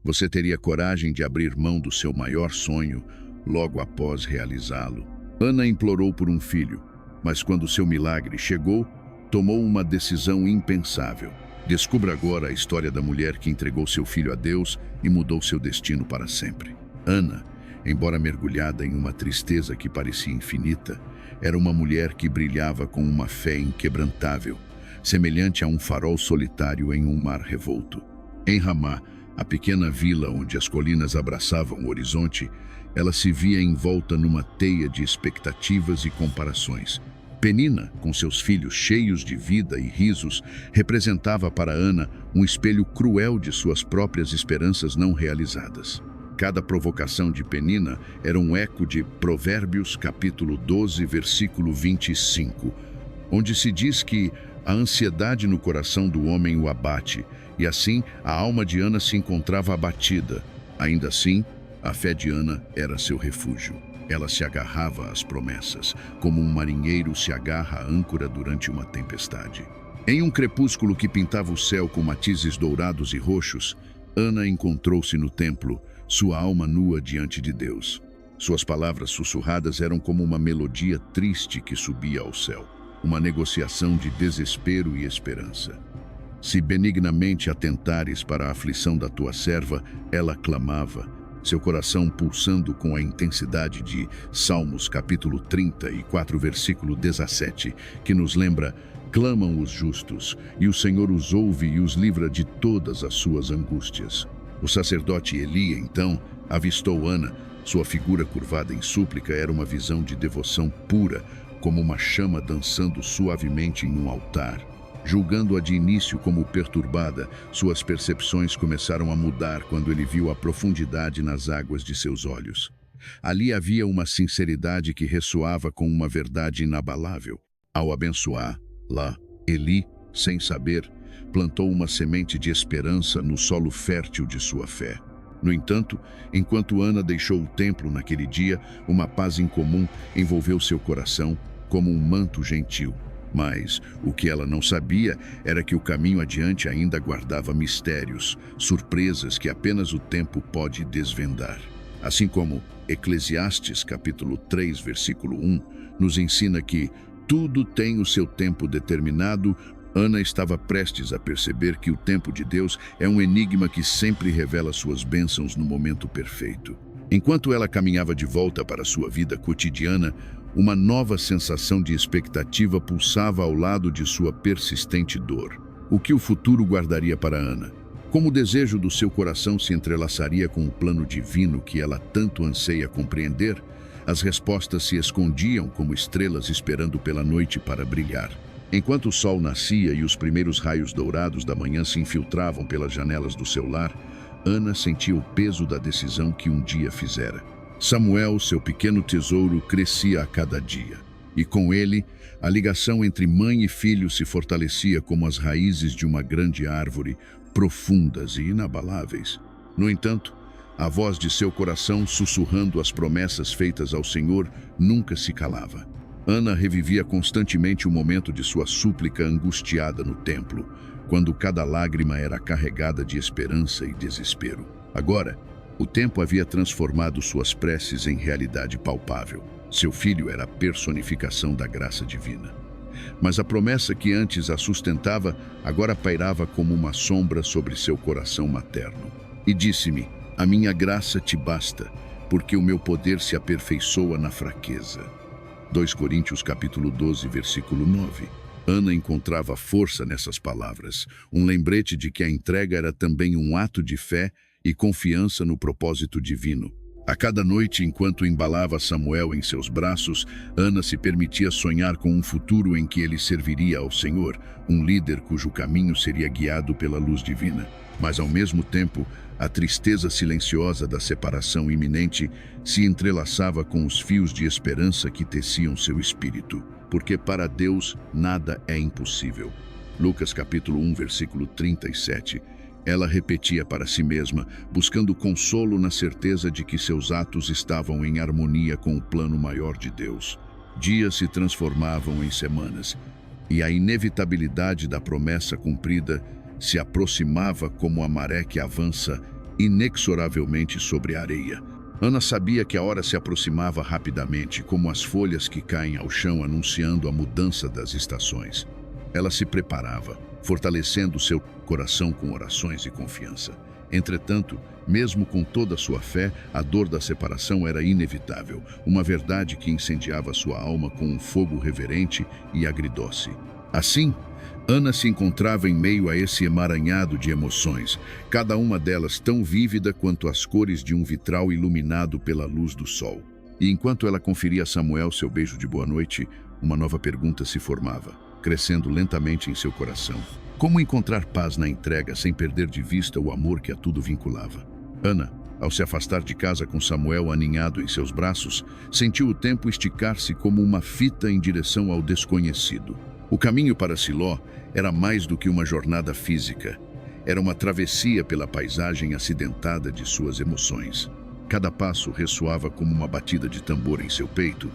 Você teria coragem de abrir mão do seu maior sonho logo após realizá-lo? Ana implorou por um filho, mas quando seu milagre chegou, tomou uma decisão impensável. Descubra agora a história da mulher que entregou seu filho a Deus e mudou seu destino para sempre. Ana, embora mergulhada em uma tristeza que parecia infinita, era uma mulher que brilhava com uma fé inquebrantável, semelhante a um farol solitário em um mar revolto. Em Ramá, a pequena vila onde as colinas abraçavam o horizonte, ela se via envolta numa teia de expectativas e comparações. Penina, com seus filhos cheios de vida e risos, representava para Ana um espelho cruel de suas próprias esperanças não realizadas. Cada provocação de Penina era um eco de Provérbios capítulo 12, versículo 25, onde se diz que a ansiedade no coração do homem o abate, e assim a alma de Ana se encontrava abatida. Ainda assim, a fé de Ana era seu refúgio. Ela se agarrava às promessas, como um marinheiro se agarra à âncora durante uma tempestade. Em um crepúsculo que pintava o céu com matizes dourados e roxos, Ana encontrou-se no templo, sua alma nua diante de Deus. Suas palavras sussurradas eram como uma melodia triste que subia ao céu, uma negociação de desespero e esperança. Se benignamente atentares para a aflição da tua serva, ela clamava, seu coração pulsando com a intensidade de Salmos capítulo 34, versículo 17, que nos lembra: clamam os justos, e o Senhor os ouve e os livra de todas as suas angústias. O sacerdote Eli, então, avistou Ana. Sua figura curvada em súplica era uma visão de devoção pura, como uma chama dançando suavemente em um altar. Julgando-a de início como perturbada, suas percepções começaram a mudar quando ele viu a profundidade nas águas de seus olhos. Ali havia uma sinceridade que ressoava com uma verdade inabalável. Ao abençoá-la, Eli, sem saber, plantou uma semente de esperança no solo fértil de sua fé. No entanto, enquanto Ana deixou o templo naquele dia, uma paz incomum envolveu seu coração como um manto gentil. Mas o que ela não sabia era que o caminho adiante ainda guardava mistérios, surpresas que apenas o tempo pode desvendar. Assim como Eclesiastes capítulo 3, versículo 1, nos ensina que tudo tem o seu tempo determinado, Ana estava prestes a perceber que o tempo de Deus é um enigma que sempre revela suas bênçãos no momento perfeito. Enquanto ela caminhava de volta para sua vida cotidiana, uma nova sensação de expectativa pulsava ao lado de sua persistente dor. O que o futuro guardaria para Ana? Como o desejo do seu coração se entrelaçaria com o plano divino que ela tanto anseia compreender, as respostas se escondiam como estrelas esperando pela noite para brilhar. Enquanto o sol nascia e os primeiros raios dourados da manhã se infiltravam pelas janelas do seu lar, Ana sentia o peso da decisão que um dia fizera. Samuel, seu pequeno tesouro, crescia a cada dia. E com ele, a ligação entre mãe e filho se fortalecia como as raízes de uma grande árvore, profundas e inabaláveis. No entanto, a voz de seu coração, sussurrando as promessas feitas ao Senhor, nunca se calava. Ana revivia constantemente o momento de sua súplica angustiada no templo, quando cada lágrima era carregada de esperança e desespero. Agora, o tempo havia transformado suas preces em realidade palpável. Seu filho era a personificação da graça divina. Mas a promessa que antes a sustentava agora pairava como uma sombra sobre seu coração materno. E disse-me: a minha graça te basta, porque o meu poder se aperfeiçoa na fraqueza. 2 Coríntios capítulo 12, versículo 9. Ana encontrava força nessas palavras, um lembrete de que a entrega era também um ato de fé e confiança no propósito divino. A cada noite, enquanto embalava Samuel em seus braços, Ana se permitia sonhar com um futuro em que ele serviria ao Senhor, um líder cujo caminho seria guiado pela luz divina. Mas, ao mesmo tempo, a tristeza silenciosa da separação iminente se entrelaçava com os fios de esperança que teciam seu espírito, porque para Deus nada é impossível. Lucas capítulo 1, versículo 37. Ela repetia para si mesma, buscando consolo na certeza de que seus atos estavam em harmonia com o plano maior de Deus. Dias se transformavam em semanas, e a inevitabilidade da promessa cumprida se aproximava como a maré que avança inexoravelmente sobre a areia. Ana sabia que a hora se aproximava rapidamente, como as folhas que caem ao chão anunciando a mudança das estações. Ela se preparava, fortalecendo seu coração com orações e confiança. Entretanto, mesmo com toda a sua fé, a dor da separação era inevitável, uma verdade que incendiava sua alma com um fogo reverente e agridoce. Assim, Ana se encontrava em meio a esse emaranhado de emoções, cada uma delas tão vívida quanto as cores de um vitral iluminado pela luz do sol. E enquanto ela conferia a Samuel seu beijo de boa noite, uma nova pergunta se formava, crescendo lentamente em seu coração. Como encontrar paz na entrega sem perder de vista o amor que a tudo vinculava? Ana, ao se afastar de casa com Samuel aninhado em seus braços, sentiu o tempo esticar-se como uma fita em direção ao desconhecido. O caminho para Siló era mais do que uma jornada física. Era uma travessia pela paisagem acidentada de suas emoções. Cada passo ressoava como uma batida de tambor em seu peito,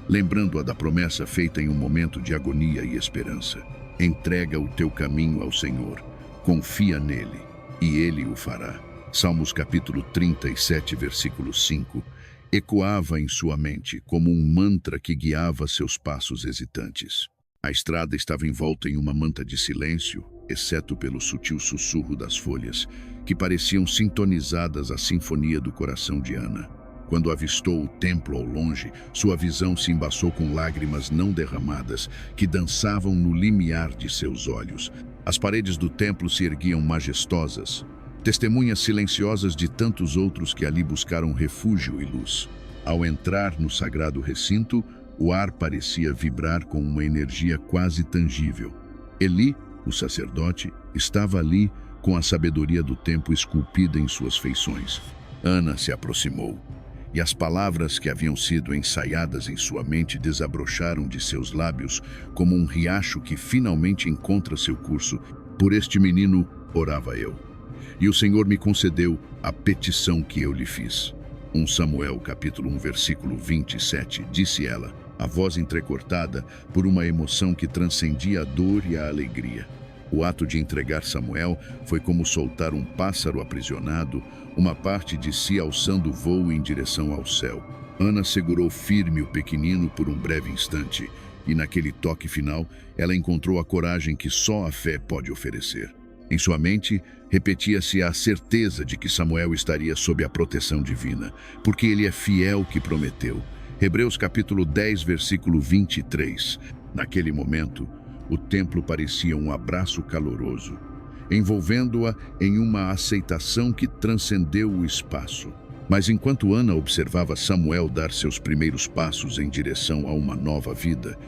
lembrando-a da promessa feita em um momento de agonia e esperança. Entrega o teu caminho ao Senhor, confia nele, e ele o fará. Salmos capítulo 37, versículo 5, ecoava em sua mente como um mantra que guiava seus passos hesitantes. A estrada estava envolta em uma manta de silêncio, exceto pelo sutil sussurro das folhas, que pareciam sintonizadas à sinfonia do coração de Ana. Quando avistou o templo ao longe, sua visão se embaçou com lágrimas não derramadas que dançavam no limiar de seus olhos. As paredes do templo se erguiam majestosas, testemunhas silenciosas de tantos outros que ali buscaram refúgio e luz. Ao entrar no sagrado recinto, o ar parecia vibrar com uma energia quase tangível. Eli, o sacerdote, estava ali com a sabedoria do tempo esculpida em suas feições. Ana se aproximou, e as palavras que haviam sido ensaiadas em sua mente desabrocharam de seus lábios como um riacho que finalmente encontra seu curso. Por este menino orava eu, e o Senhor me concedeu a petição que eu lhe fiz. 1 Samuel capítulo 1, versículo 27, disse ela, a voz entrecortada por uma emoção que transcendia a dor e a alegria. O ato de entregar Samuel foi como soltar um pássaro aprisionado, uma parte de si alçando voo em direção ao céu. Ana segurou firme o pequenino por um breve instante, e naquele toque final, ela encontrou a coragem que só a fé pode oferecer. Em sua mente, repetia-se a certeza de que Samuel estaria sob a proteção divina, porque ele é fiel que prometeu. Hebreus capítulo 10, versículo 23. Naquele momento, o templo parecia um abraço caloroso, envolvendo-a em uma aceitação que transcendeu o espaço. Mas enquanto Ana observava Samuel dar seus primeiros passos em direção a uma nova vida,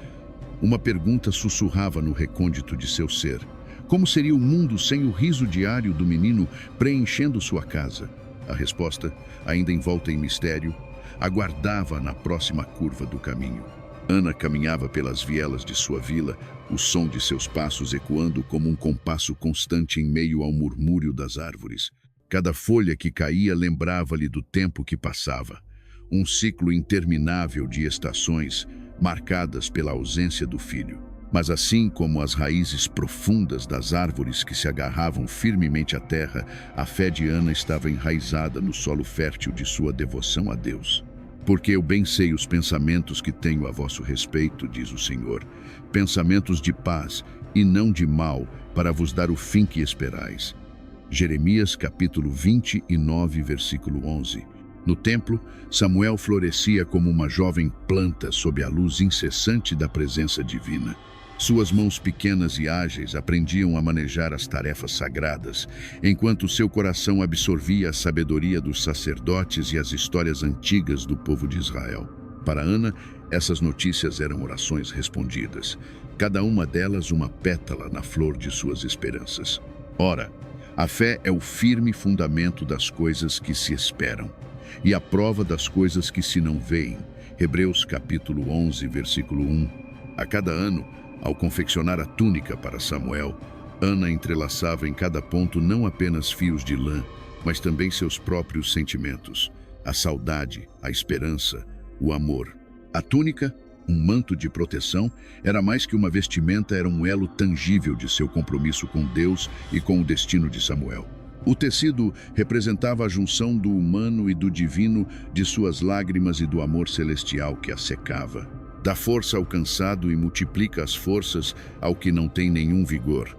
uma pergunta sussurrava no recôndito de seu ser. Como seria o mundo sem o riso diário do menino preenchendo sua casa? A resposta, ainda envolta em mistério, aguardava na próxima curva do caminho. Ana caminhava pelas vielas de sua vila, o som de seus passos ecoando como um compasso constante em meio ao murmúrio das árvores. Cada folha que caía lembrava-lhe do tempo que passava, um ciclo interminável de estações marcadas pela ausência do filho. Mas assim como as raízes profundas das árvores que se agarravam firmemente à terra, a fé de Ana estava enraizada no solo fértil de sua devoção a Deus. Porque eu bem sei os pensamentos que tenho a vosso respeito, diz o Senhor, pensamentos de paz e não de mal, para vos dar o fim que esperais. Jeremias capítulo 29, versículo 11. No templo, Samuel florescia como uma jovem planta sob a luz incessante da presença divina. Suas mãos pequenas e ágeis aprendiam a manejar as tarefas sagradas, enquanto seu coração absorvia a sabedoria dos sacerdotes e as histórias antigas do povo de Israel. Para Ana, essas notícias eram orações respondidas, cada uma delas uma pétala na flor de suas esperanças. Ora, a fé é o firme fundamento das coisas que se esperam e a prova das coisas que se não veem. Hebreus capítulo 11, versículo 1. A cada ano, ao confeccionar a túnica para Samuel, Ana entrelaçava em cada ponto não apenas fios de lã, mas também seus próprios sentimentos, a saudade, a esperança, o amor. A túnica, um manto de proteção, era mais que uma vestimenta, era um elo tangível de seu compromisso com Deus e com o destino de Samuel. O tecido representava a junção do humano e do divino, de suas lágrimas e do amor celestial que a secava. Dá força ao cansado e multiplica as forças ao que não tem nenhum vigor.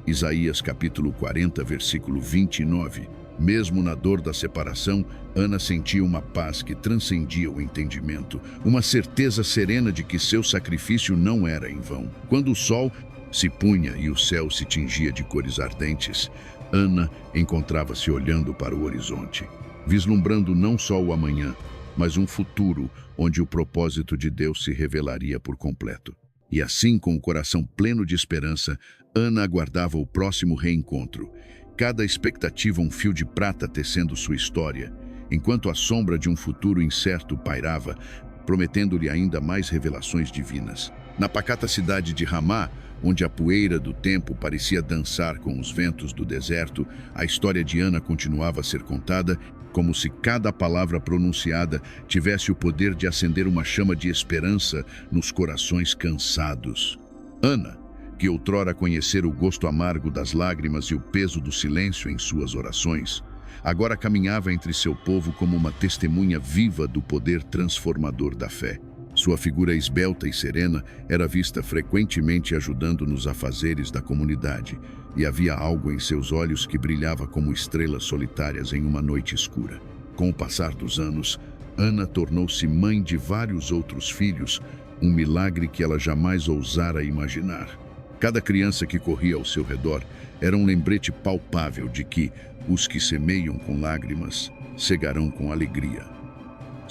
Isaías capítulo 40, versículo 29. Mesmo na dor da separação, Ana sentia uma paz que transcendia o entendimento, uma certeza serena de que seu sacrifício não era em vão. Quando o sol se punha e o céu se tingia de cores ardentes, Ana encontrava-se olhando para o horizonte, vislumbrando não só o amanhã, mas um futuro onde o propósito de Deus se revelaria por completo. E assim, com o coração pleno de esperança, Ana aguardava o próximo reencontro. Cada expectativa um fio de prata tecendo sua história, enquanto a sombra de um futuro incerto pairava, prometendo-lhe ainda mais revelações divinas. Na pacata cidade de Ramá, onde a poeira do tempo parecia dançar com os ventos do deserto, a história de Ana continuava a ser contada, como se cada palavra pronunciada tivesse o poder de acender uma chama de esperança nos corações cansados. Ana, que outrora conhecera o gosto amargo das lágrimas e o peso do silêncio em suas orações, agora caminhava entre seu povo como uma testemunha viva do poder transformador da fé. Sua figura esbelta e serena era vista frequentemente ajudando nos afazeres da comunidade, e havia algo em seus olhos que brilhava como estrelas solitárias em uma noite escura. Com o passar dos anos, Ana tornou-se mãe de vários outros filhos, um milagre que ela jamais ousara imaginar. Cada criança que corria ao seu redor era um lembrete palpável de que os que semeiam com lágrimas cegarão com alegria.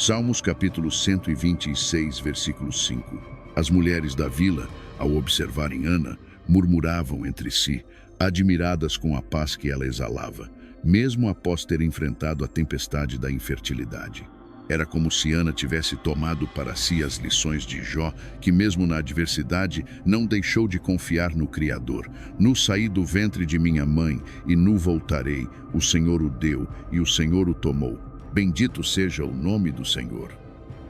Salmos capítulo 126, versículo 5. As mulheres da vila, ao observarem Ana, murmuravam entre si, admiradas com a paz que ela exalava, mesmo após ter enfrentado a tempestade da infertilidade. Era como se Ana tivesse tomado para si as lições de Jó, que mesmo na adversidade não deixou de confiar no Criador. Nu saí do ventre de minha mãe, e nu voltarei. O Senhor o deu, e o Senhor o tomou. Bendito seja o nome do Senhor.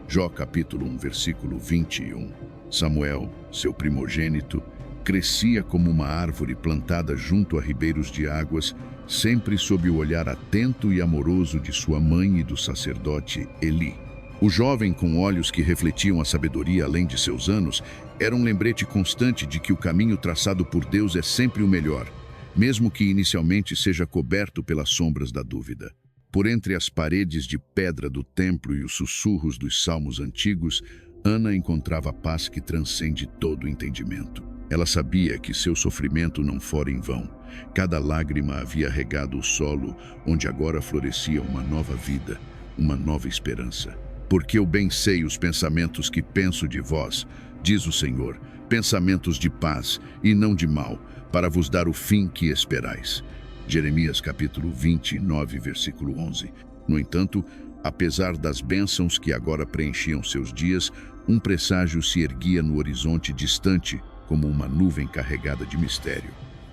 Jó capítulo 1, versículo 21. Samuel, seu primogênito, crescia como uma árvore plantada junto a ribeiros de águas, sempre sob o olhar atento e amoroso de sua mãe e do sacerdote Eli. O jovem, com olhos que refletiam a sabedoria além de seus anos, era um lembrete constante de que o caminho traçado por Deus é sempre o melhor, mesmo que inicialmente seja coberto pelas sombras da dúvida. Por entre as paredes de pedra do templo e os sussurros dos salmos antigos, Ana encontrava paz que transcende todo o entendimento. Ela sabia que seu sofrimento não fora em vão. Cada lágrima havia regado o solo, onde agora florescia uma nova vida, uma nova esperança. Porque eu bem sei os pensamentos que penso de vós, diz o Senhor, pensamentos de paz e não de mal, para vos dar o fim que esperais. Jeremias capítulo 29, versículo 11. No entanto, apesar das bênçãos que agora preenchiam seus dias, um presságio se erguia no horizonte distante, como uma nuvem carregada de mistério.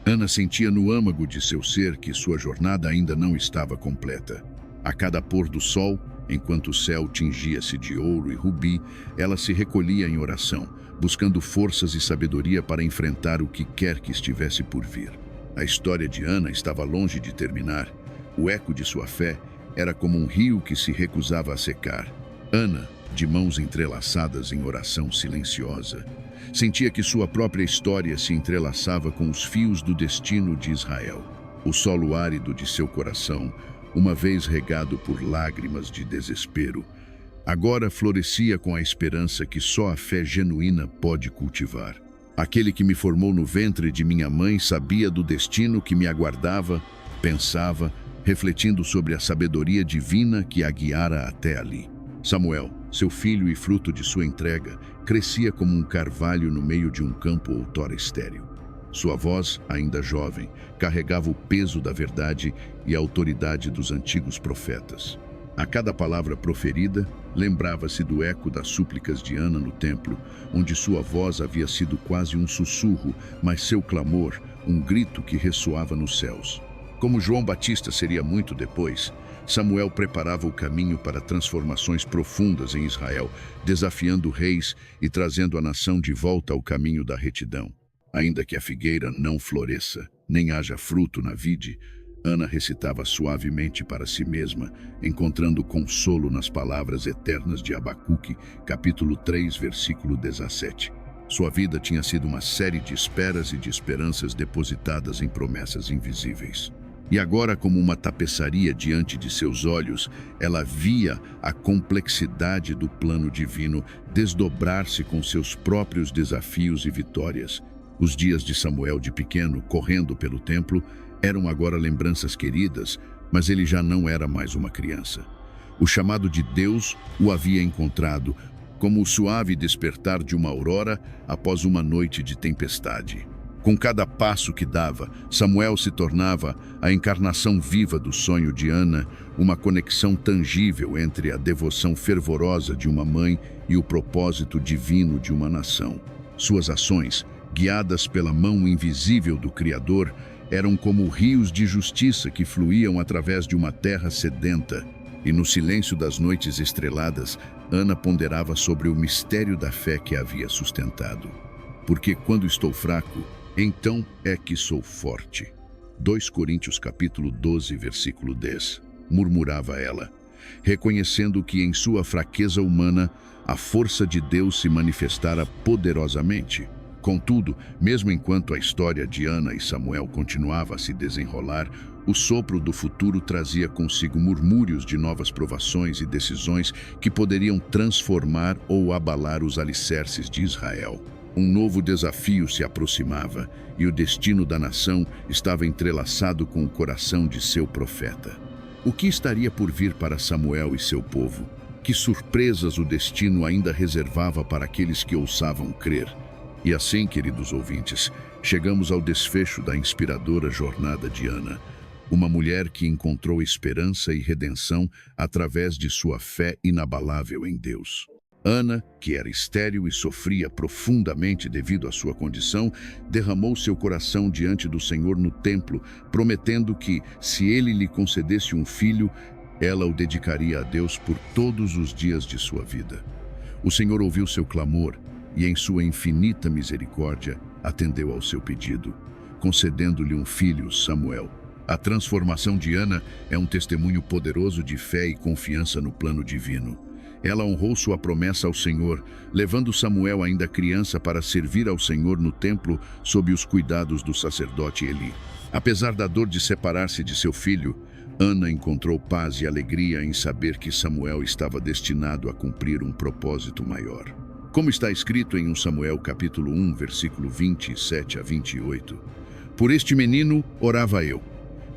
Ana sentia no âmago de seu ser que sua jornada ainda não estava completa. A cada pôr do sol, enquanto o céu tingia-se de ouro e rubi, ela se recolhia em oração, buscando forças e sabedoria para enfrentar o que quer que estivesse por vir. A história de Ana estava longe de terminar. O eco de sua fé era como um rio que se recusava a secar. Ana, de mãos entrelaçadas em oração silenciosa, sentia que sua própria história se entrelaçava com os fios do destino de Israel. O solo árido de seu coração, uma vez regado por lágrimas de desespero, agora florescia com a esperança que só a fé genuína pode cultivar. Aquele que me formou no ventre de minha mãe sabia do destino que me aguardava, pensava, refletindo sobre a sabedoria divina que a guiara até ali. Samuel, seu filho e fruto de sua entrega, crescia como um carvalho no meio de um campo outrora estéril. Sua voz, ainda jovem, carregava o peso da verdade e a autoridade dos antigos profetas. A cada palavra proferida, lembrava-se do eco das súplicas de Ana no templo, onde sua voz havia sido quase um sussurro, mas seu clamor, um grito que ressoava nos céus. Como João Batista seria muito depois, Samuel preparava o caminho para transformações profundas em Israel, desafiando reis e trazendo a nação de volta ao caminho da retidão. Ainda que a figueira não floresça, nem haja fruto na vide, Ana recitava suavemente para si mesma, encontrando consolo nas palavras eternas de Abacuque, capítulo 3, versículo 17. Sua vida tinha sido uma série de esperas e de esperanças depositadas em promessas invisíveis. E agora, como uma tapeçaria diante de seus olhos, ela via a complexidade do plano divino desdobrar-se com seus próprios desafios e vitórias. Os dias de Samuel de pequeno, correndo pelo templo, eram agora lembranças queridas, mas ele já não era mais uma criança. O chamado de Deus o havia encontrado, como o suave despertar de uma aurora após uma noite de tempestade. Com cada passo que dava, Samuel se tornava a encarnação viva do sonho de Ana, uma conexão tangível entre a devoção fervorosa de uma mãe e o propósito divino de uma nação. Suas ações, guiadas pela mão invisível do Criador, eram como rios de justiça que fluíam através de uma terra sedenta. E no silêncio das noites estreladas, Ana ponderava sobre o mistério da fé que a havia sustentado. Porque quando estou fraco, então é que sou forte. 2 Coríntios capítulo 12, versículo 10. Murmurava ela, reconhecendo que em sua fraqueza humana a força de Deus se manifestara poderosamente. Contudo, mesmo enquanto a história de Ana e Samuel continuava a se desenrolar, o sopro do futuro trazia consigo murmúrios de novas provações e decisões que poderiam transformar ou abalar os alicerces de Israel. Um novo desafio se aproximava e o destino da nação estava entrelaçado com o coração de seu profeta. O que estaria por vir para Samuel e seu povo? Que surpresas o destino ainda reservava para aqueles que ousavam crer? E assim, queridos ouvintes, chegamos ao desfecho da inspiradora jornada de Ana, uma mulher que encontrou esperança e redenção através de sua fé inabalável em Deus. Ana, que era estéril e sofria profundamente devido à sua condição, derramou seu coração diante do Senhor no templo, prometendo que, se ele lhe concedesse um filho, ela o dedicaria a Deus por todos os dias de sua vida. O Senhor ouviu seu clamor e, em sua infinita misericórdia, atendeu ao seu pedido, concedendo-lhe um filho, Samuel. A transformação de Ana é um testemunho poderoso de fé e confiança no plano divino. Ela honrou sua promessa ao Senhor, levando Samuel ainda criança para servir ao Senhor no templo sob os cuidados do sacerdote Eli. Apesar da dor de separar-se de seu filho, Ana encontrou paz e alegria em saber que Samuel estava destinado a cumprir um propósito maior. Como está escrito em 1 Samuel capítulo 1, versículo 27 a 28. Por este menino orava eu,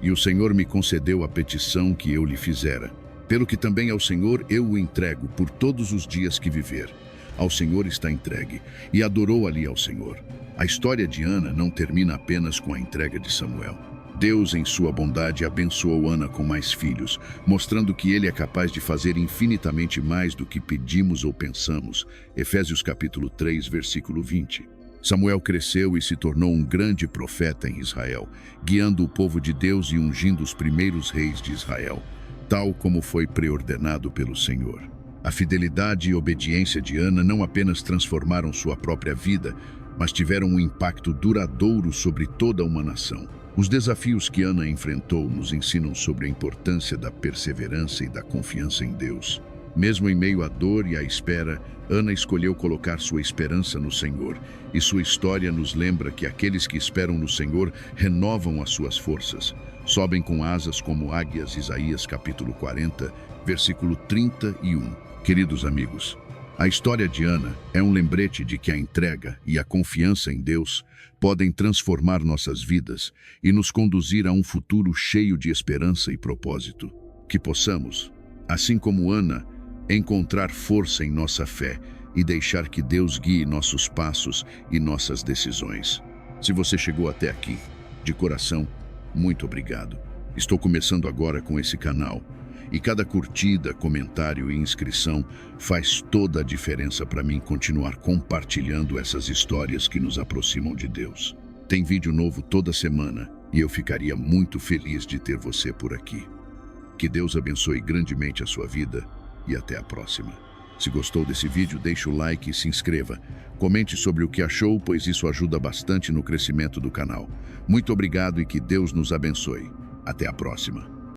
e o Senhor me concedeu a petição que eu lhe fizera. Pelo que também ao Senhor eu o entrego por todos os dias que viver. Ao Senhor está entregue, e adorou ali ao Senhor. A história de Ana não termina apenas com a entrega de Samuel. Deus, em sua bondade, abençoou Ana com mais filhos, mostrando que ele é capaz de fazer infinitamente mais do que pedimos ou pensamos. Efésios capítulo 3, versículo 20. Samuel cresceu e se tornou um grande profeta em Israel, guiando o povo de Deus e ungindo os primeiros reis de Israel, tal como foi preordenado pelo Senhor. A fidelidade e obediência de Ana não apenas transformaram sua própria vida, mas tiveram um impacto duradouro sobre toda uma nação. Os desafios que Ana enfrentou nos ensinam sobre a importância da perseverança e da confiança em Deus. Mesmo em meio à dor e à espera, Ana escolheu colocar sua esperança no Senhor, e sua história nos lembra que aqueles que esperam no Senhor renovam as suas forças, sobem com asas como águias. Isaías capítulo 40, versículo 31. Queridos amigos, a história de Ana é um lembrete de que a entrega e a confiança em Deus podem transformar nossas vidas e nos conduzir a um futuro cheio de esperança e propósito. Que possamos, assim como Ana, encontrar força em nossa fé e deixar que Deus guie nossos passos e nossas decisões. Se você chegou até aqui, de coração, muito obrigado. Estou começando agora com esse canal, e cada curtida, comentário e inscrição faz toda a diferença para mim continuar compartilhando essas histórias que nos aproximam de Deus. Tem vídeo novo toda semana e eu ficaria muito feliz de ter você por aqui. Que Deus abençoe grandemente a sua vida e até a próxima. Se gostou desse vídeo, deixe o like e se inscreva. Comente sobre o que achou, pois isso ajuda bastante no crescimento do canal. Muito obrigado e que Deus nos abençoe. Até a próxima.